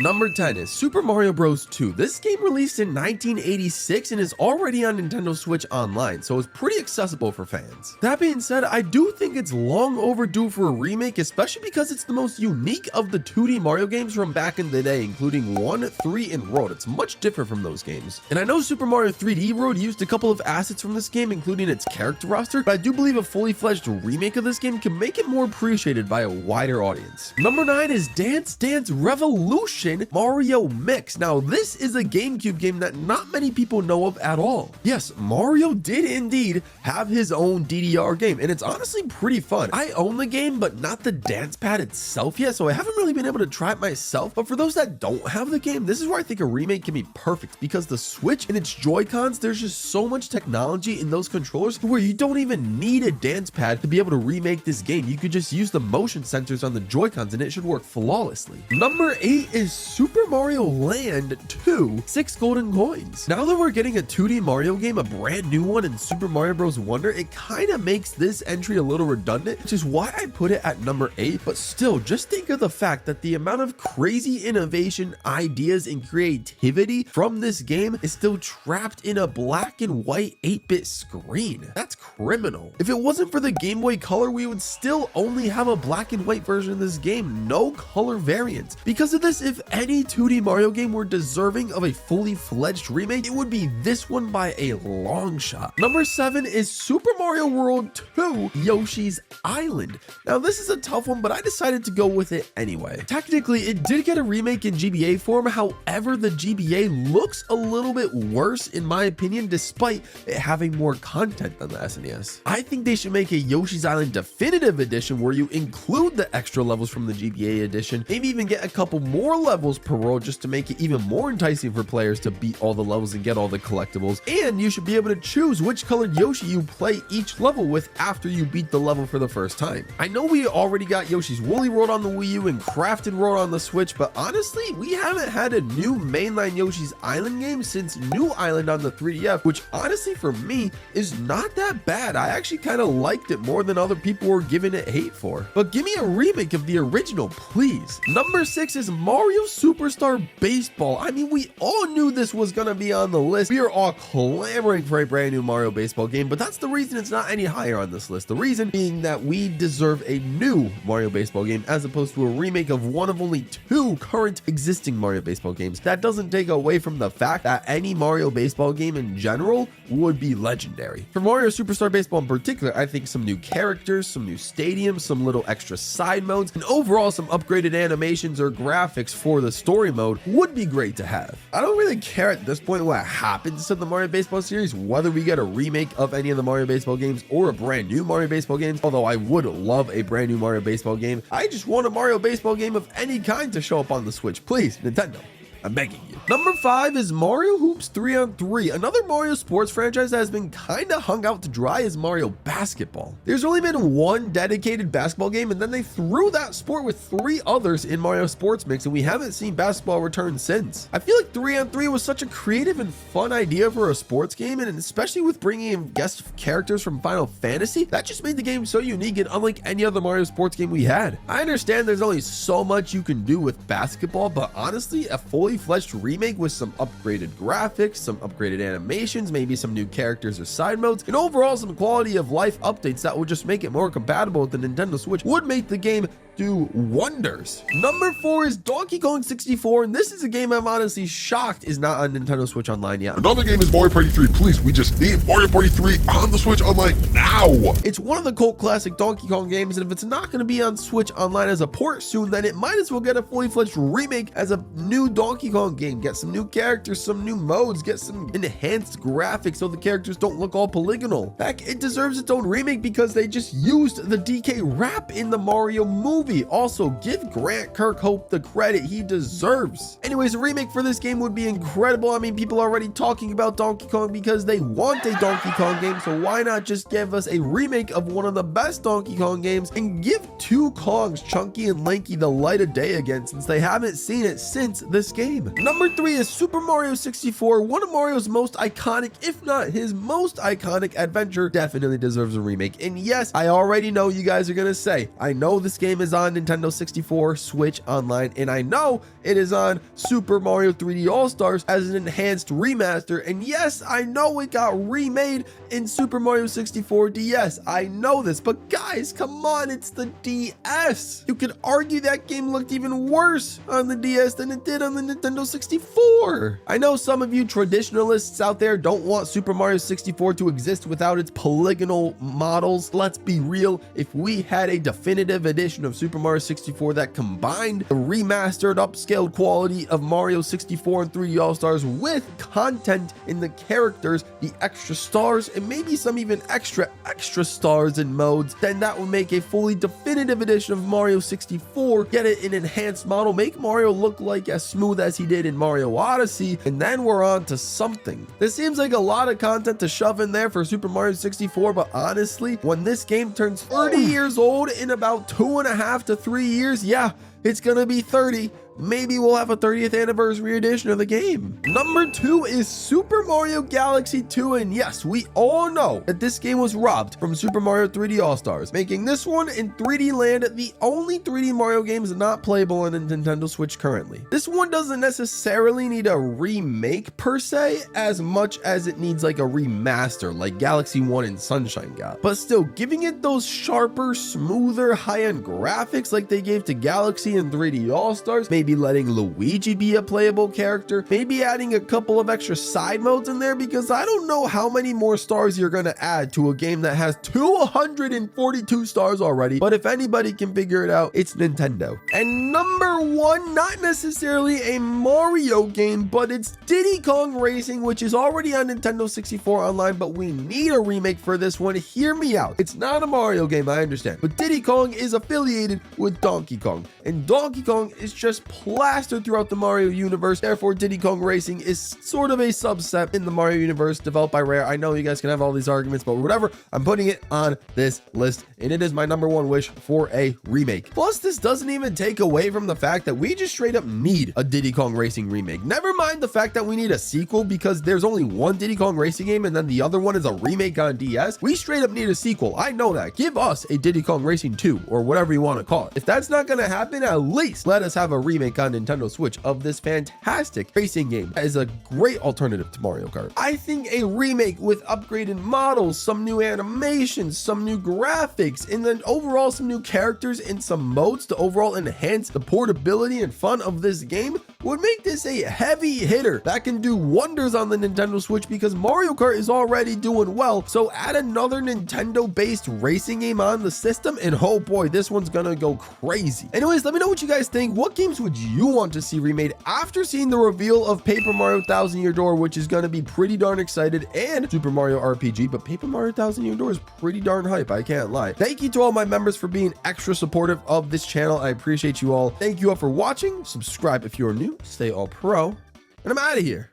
Number 10 is Super Mario Bros. 2. This game released in 1986 and is already on Nintendo Switch Online, so it's pretty accessible for fans. That being said, I do think it's long overdue for a remake, especially because it's the most unique of the 2D Mario games from back in the day, including 1, 3, and World. It's much different from those games. And I know Super Mario 3D World used a couple of assets from this game, including its character roster, but I do believe a fully fledged remake of this game can make it more appreciated by a wider audience. Number 9 is Dance Dance Revolution Mario Mix. Now, this is a GameCube game that not many people know of at all. Yes, Mario did indeed have his own DDR game, and it's honestly pretty fun. I own the game, but not the dance pad itself yet, so I haven't really been able to try it myself. But for those that don't have the game, this is where I think a remake can be perfect, because the Switch and its Joy-Cons, there's just so much technology in those controllers where you don't even need a dance pad to be able to remake this game. You could just use the motion sensors on the Joy-Cons and it should work flawlessly. Number 8 is Super Mario Land 2 6 Golden Coins. Now that we're getting a 2D Mario game, a brand new one in Super Mario Bros. Wonder, it kind of makes this entry a little redundant, which is why I put it at number 8. But still, just think of the fact that the amount of crazy innovation, ideas, and creativity from this game is still trapped in a black and white 8-bit screen. That's criminal. If it wasn't for the Game Boy Color, we would still only have a black and white version of this game, no color variants. Because of this, if any 2D Mario game were deserving of a fully fledged remake, it would be this one by a long shot. Number 7 is Super Mario World 2 Yoshi's Island. Now, this is a tough one, but I decided to go with it anyway. Technically, it did get a remake in GBA form. However, the GBA looks a little bit worse in my opinion, despite it having more content than the SNES. I think they should make a Yoshi's Island Definitive Edition where you include the extra levels from the GBA edition, maybe even get a couple more levels per world just to make it even more enticing for players to beat all the levels and get all the collectibles. And you should be able to choose which colored Yoshi you play each level with after you beat the level for the first time. I know we already got Yoshi's Woolly World on the Wii U and Crafted World on the Switch, but honestly, we haven't had a new mainline Yoshi's Island game since New Island on the 3DF, which honestly for me is not that bad. I actually kind of liked it more than other people were giving it hate for. But give me a remake of the original, please. Number 6 is Mario Superstar Baseball. I mean, we all knew this was gonna be on the list. We are all clamoring for a brand new Mario baseball game, but that's the reason it's not any higher on this list. The reason being that we deserve a new Mario baseball game as opposed to a remake of one of only 2 current existing Mario baseball games. That doesn't take away from the fact that any Mario baseball game in general would be legendary. For Mario Superstar Baseball in particular, I think some new characters, some new stadiums, some little extra side modes, and overall some upgraded animations or graphics for the story mode would be great to have. I don't really care at this point what happens to the Mario Baseball series, whether we get a remake of any of the Mario Baseball games or a brand new Mario Baseball games, although I would love a brand new Mario Baseball game. I just want a Mario Baseball game of any kind to show up on the Switch. Please, Nintendo, I'm begging you. Number 5 is Mario Hoops 3-on-3. Another Mario sports franchise that has been kind of hung out to dry is Mario Basketball. There's only been one dedicated basketball game, and then they threw that sport with 3 others in Mario Sports Mix, and we haven't seen basketball return since. I feel like 3-on-3 was such a creative and fun idea for a sports game, and especially with bringing in guest characters from Final Fantasy, that just made the game so unique and unlike any other Mario sports game we had. I understand there's only so much you can do with basketball, but honestly, a fully fledged remake with some upgraded graphics, some upgraded animations, maybe some new characters or side modes, and overall some quality of life updates that would just make it more compatible with the Nintendo Switch would make the game do wonders. Number 4 is Donkey Kong 64, and this is a game I'm honestly shocked is not on Nintendo Switch Online yet. Another game is Mario Party 3. Please, we just need Mario Party 3 on the Switch Online now. It's one of the cult classic Donkey Kong games, and if it's not going to be on Switch Online as a port soon, then it might as well get a fully fledged remake as a new Donkey Kong game. Get some new characters, some new modes, get some enhanced graphics so the characters don't look all polygonal. Heck, it deserves its own remake because they just used the DK rap in the Mario movie. Also, give Grant Kirkhope the credit he deserves. Anyways, a remake for this game would be incredible. I mean, people are already talking about Donkey Kong because they want a Donkey Kong game, so why not just give us a remake of one of the best Donkey Kong games and give 2 Kongs, Chunky and Lanky, the light of day again, since they haven't seen it since this game. Number 3 is Super Mario 64. One of Mario's most iconic, if not his most iconic adventure, definitely deserves a remake. And yes, I already know you guys are gonna say, I know this game is is on Nintendo 64, Switch Online, and I know it is on Super Mario 3D All-Stars as an enhanced remaster. And yes, I know it got remade in Super Mario 64 DS. I know this, but guys, come on, it's the DS. You could argue that game looked even worse on the DS than it did on the Nintendo 64. I know some of you traditionalists out there don't want Super Mario 64 to exist without its polygonal models. Let's be real, if we had a definitive edition of Super Mario 64 that combined the remastered upscaled quality of Mario 64 and 3D All-Stars with content in the characters, the extra stars, and maybe some even extra stars and modes, then that would make a fully definitive edition of Mario 64, get it in enhanced model, make Mario look like as smooth as he did in Mario Odyssey, and then we're on to something. This seems like a lot of content to shove in there for Super Mario 64, but honestly, when this game turns 30 years old in about 2.5 to 3 years, yeah, it's gonna be 30. Maybe we'll have a 30th anniversary edition of the game. Number 2 is Super Mario Galaxy 2, and yes, we all know that this game was robbed from Super Mario 3D All-Stars, making this one in 3D Land the only 3D Mario games not playable on the Nintendo Switch currently. This one doesn't necessarily need a remake per se, as much as it needs like a remaster like Galaxy 1 and Sunshine got. But still, giving it those sharper, smoother, high-end graphics like they gave to Galaxy and 3D All-Stars, maybe letting Luigi be a playable character, maybe adding a couple of extra side modes in there, because I don't know how many more stars you're going to add to a game that has 242 stars already, but if anybody can figure it out, it's Nintendo. And number 1, not necessarily a Mario game, but it's Diddy Kong Racing, which is already on Nintendo 64 Online, but we need a remake for this one. Hear me out. It's not a Mario game, I understand, but Diddy Kong is affiliated with Donkey Kong, and Donkey Kong is just plastered throughout the Mario universe. Therefore, Diddy Kong Racing is sort of a subset in the Mario universe developed by Rare. I know you guys can have all these arguments, but whatever, I'm putting it on this list, and it is my number 1 wish for a remake. Plus, this doesn't even take away from the fact that we just straight up need a Diddy Kong Racing remake. Never mind the fact that we need a sequel, because there's only one Diddy Kong Racing game and then the other one is a remake on DS. We straight up need a sequel. I know that. Give us a Diddy Kong Racing 2 or whatever you want to call it. If that's not going to happen, at least let us have a remake on Nintendo Switch of this fantastic racing game that is a great alternative to Mario Kart. I think a remake with upgraded models, some new animations, some new graphics, and then overall some new characters and some modes to overall enhance the portability and fun of this game would make this a heavy hitter that can do wonders on the Nintendo Switch, because Mario Kart is already doing well. So add another Nintendo based racing game on the system and oh boy, this one's gonna go crazy. Anyways, let me know what you guys think. What games would you want to see remade after seeing the reveal of Paper Mario Thousand Year Door, which is going to be pretty darn excited, and Super Mario RPG, but Paper Mario Thousand Year Door is pretty darn hype, I can't lie. Thank you to all my members for being extra supportive of this channel. I appreciate you all. Thank you all for watching. Subscribe if you're new. Stay all pro, and I'm out of here.